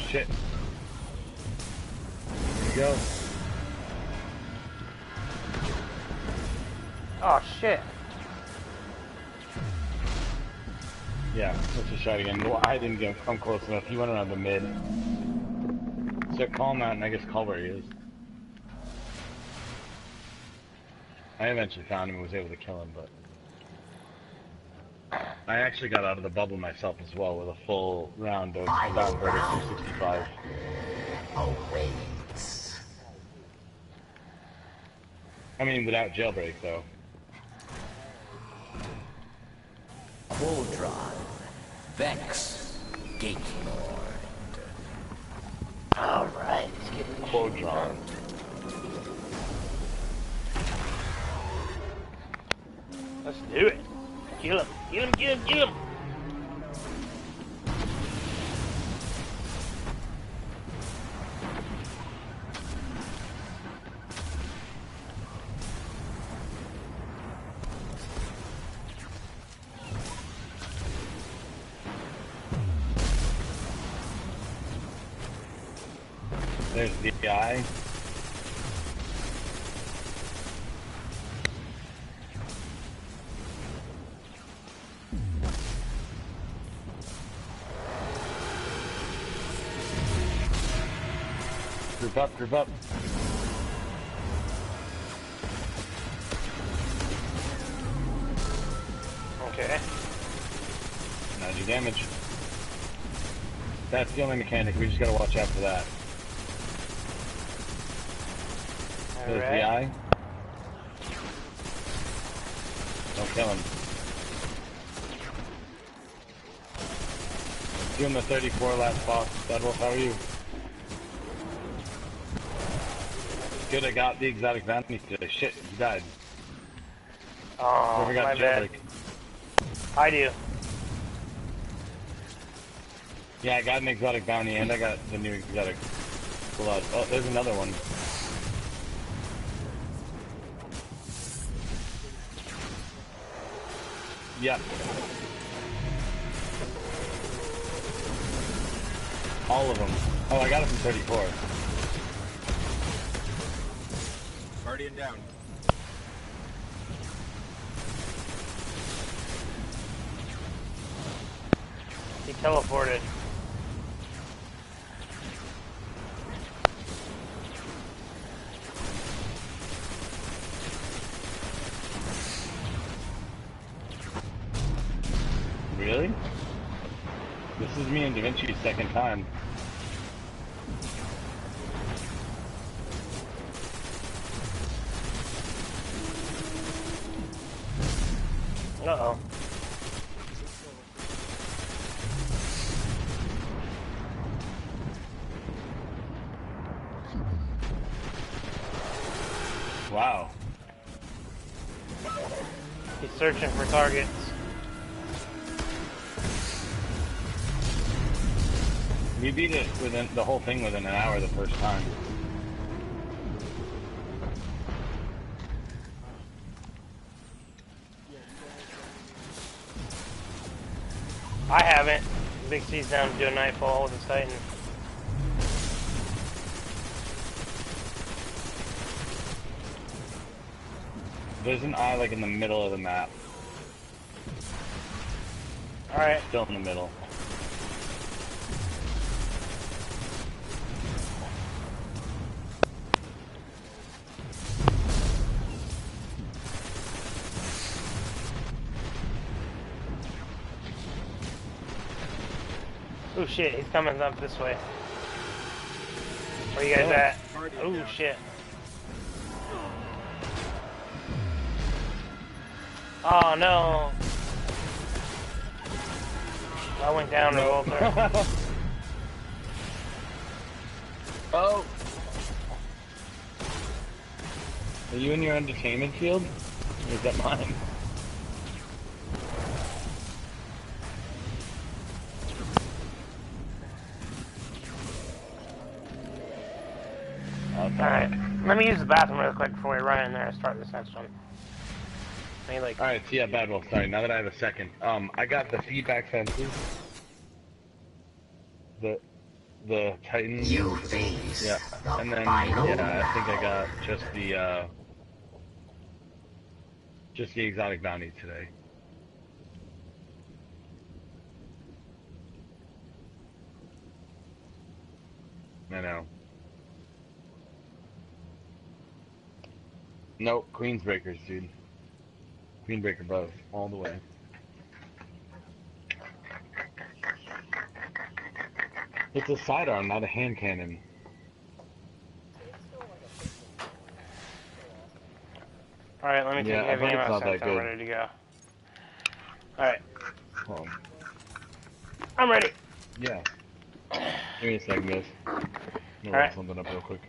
shit. Here you go. Oh shit. Yeah, let's just try it again. Well, I didn't come close enough. He went around the mid. So call him out and I guess call where he is. I eventually found him and was able to kill him, but... I actually got out of the bubble myself as well with a full round of down verdict 265. Awaits. I mean, without jailbreak, though. Quadron. Vex. Gate Lord. Alright, let's get this Quadron. Let's do it. Kill him. Kill him, kill him, kill him. There's the guy. Group up, group up. Okay. 90 damage. That's the only mechanic, we just gotta watch out for that. There's the eye. Don't kill him. Doing the 34 last boss. Deadwolf, how are you? Good, I got the exotic bounty today. Shit, he died. Oh, Whoever got my bad. jailbreak. I do. Yeah, I got an exotic bounty and I got the new exotic blood. Oh, there's another one. Yep. All of them. Oh, I got it from 34. Guardian down. He teleported. Really? This is me and Da Vinci's second time. Uh-oh. Wow. He's searching for targets. We beat it within the whole thing within an hour the first time. I haven't. Big C's down to do a nightfall with his Titan. There's an eye like in the middle of the map. Alright. Still in the middle. Oh shit, he's coming up this way. Where you guys at? Oh shit. Oh no. I went down to Walter. Oh! Are you in your entertainment field? Or is that mine? Alright, let me use the bathroom real quick before we run in there and start this next one. Like... Alright, so yeah, Bad Wolf, sorry, now that I have a second. I got the feedback fences. the Titan. You face Yeah, the and then final yeah, I think I got round. just the exotic bounty today. I know. Nope, Queensbreakers, dude. Queenbreaker both, all the way. It's a sidearm, not a hand cannon. Alright, let me take Yeah, I've heavy heard it's ammo not since that I'm good. ready to go. Alright, Hold on. I'm ready. Yeah. Give me a second, guys. I'm gonna Alright. load something up real quick.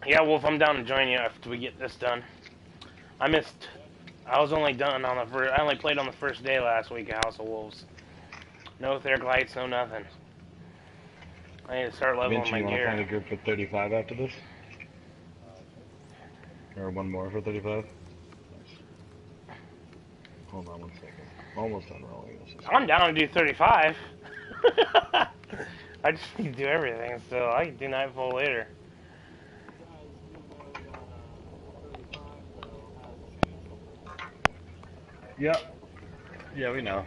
Yeah, Wolf, I'm down to join you after we get this done. I was only done on the first, I only played on the first day last week of House of Wolves. No Etheric Lights, no nothing. I need to start leveling Vinci, my you wanna gear. find a group for 35 after this? Or one more for 35? Nice. Hold on one second. Almost done rolling this. I'm down to do 35. I just need to do everything, so I can do Nightfall later. Yep. Yeah, we know.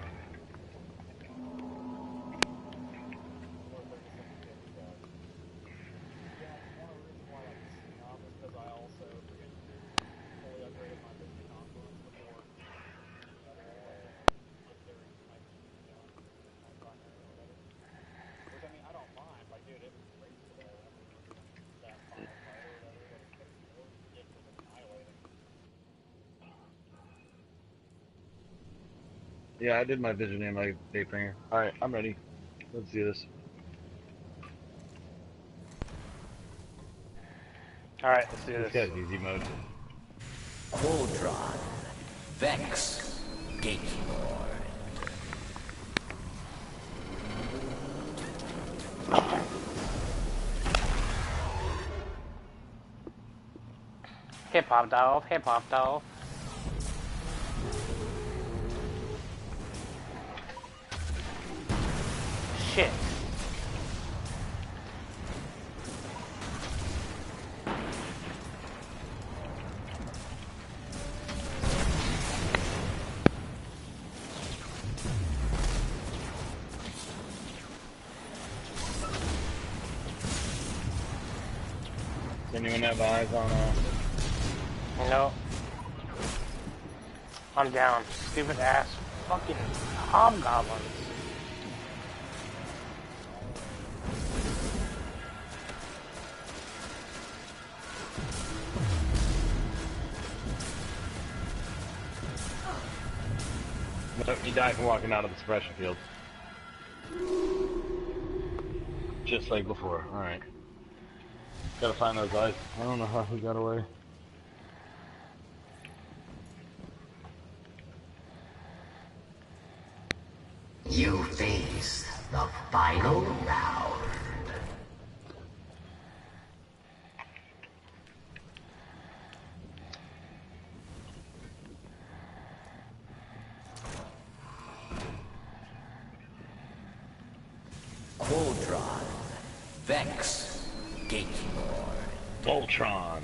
Yeah, I did my vision and my Daybringer. Alright, I'm ready. Let's do this. Alright, let's do This this. guy's easy mode. Cauldron. Vex. Gate Lord. Hip hop dolph, hip hop dolph. Shit. Does anyone have eyes on No. I'm down. Stupid ass fucking hobgoblins. Nope, he died from walking out of the suppression field. Just like before. Alright. Gotta find those eyes. I don't know how he got away. You face the final round. Cauldron. Vex. Gate Lord. Voltron.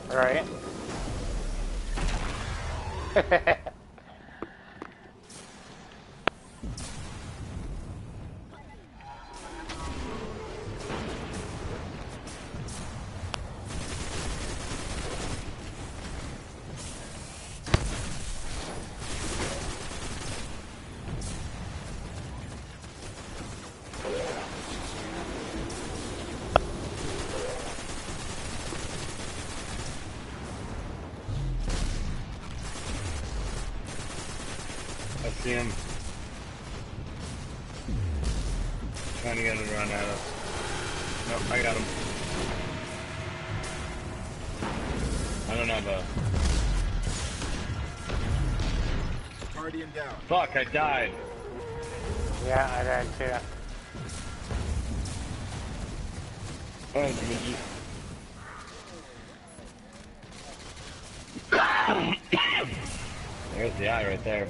Alright. I see him. Trying to get him to run at us. Nope, I got him. I don't have a... Guardian down. Fuck, I died. Yeah, I died too. Oh, GG. There's the eye right there.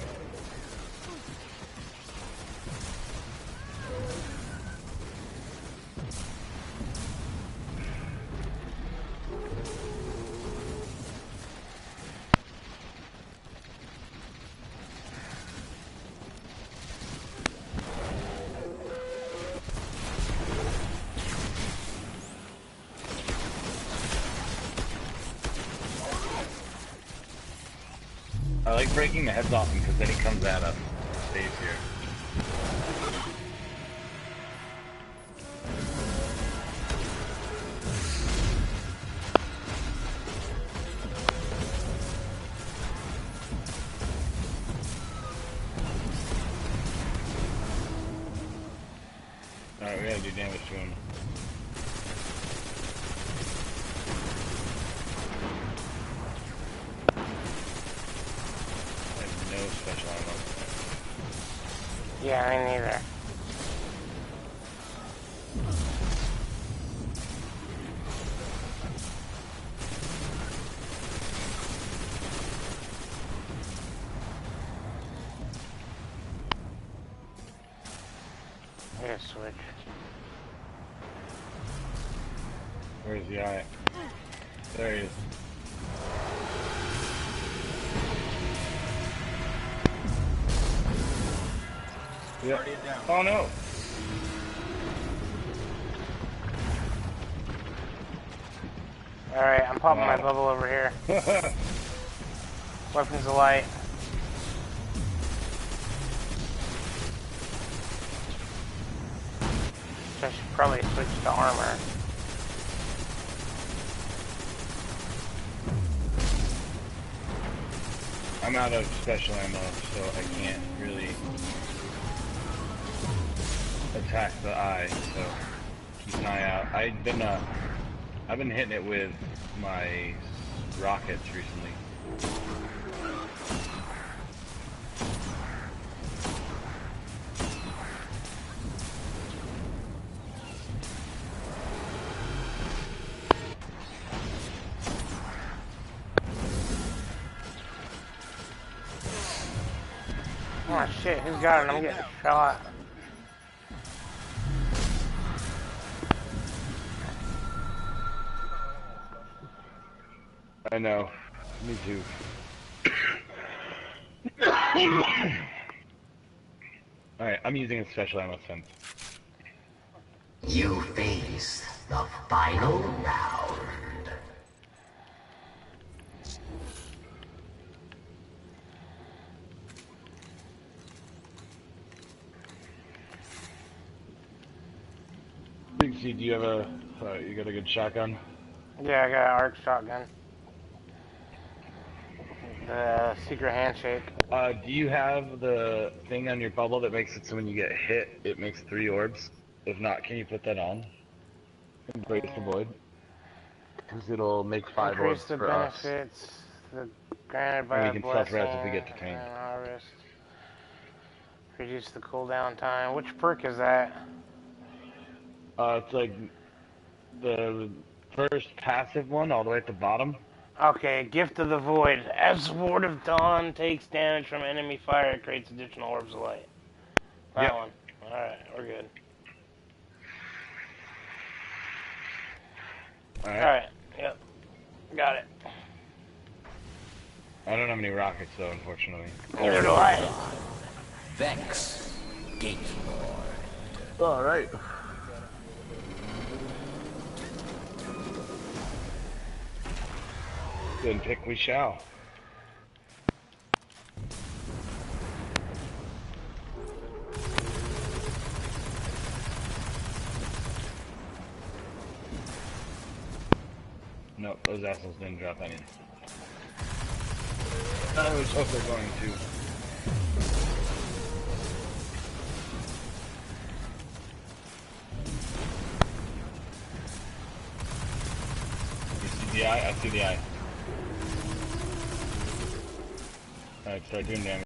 I like breaking the heads off him because then he comes at us and stays here. Alright, we gotta do damage to him. No special ammo. Yeah, me neither. I gotta switch. Where's the eye? There he is. Yep. Guardian down. Oh no! Alright, I'm popping my Wow. bubble over here. Weapons of light. I should probably switch to armor. I'm out of special ammo, so I can't really attack the eye, so keep an eye out. I've been hitting it with my rockets recently. Oh shit, who's got it? I'm getting shot. I know. Me too. Alright, I'm using a special ammo sense. You face the final round. Big C, do you have you got a good shotgun? Yeah, I got an arc shotgun. The secret handshake. Do you have the thing on your bubble that makes it so when you get hit, it makes 3 orbs? If not, can you put that on? Embrace the void. Because it'll make 5 Increase orbs the for us. benefits granted by And we a can blessing self-res if we get to tank. and harvest. Reduce the cooldown time. Which perk is that? It's like the first passive one all the way at the bottom. Okay, Gift of the Void. As Sword of Dawn takes damage from enemy fire, it creates additional orbs of light. That Yep. one. Alright, we're good. Alright. Alright, yep. Got it. I don't have any rockets though, unfortunately. Neither do I. Vex, Gatelord. Alright. Then pick we shall. Nope, those assholes didn't drop any. I always hope they're going to. You see the eye? I see the eye. Alright, start doing damage.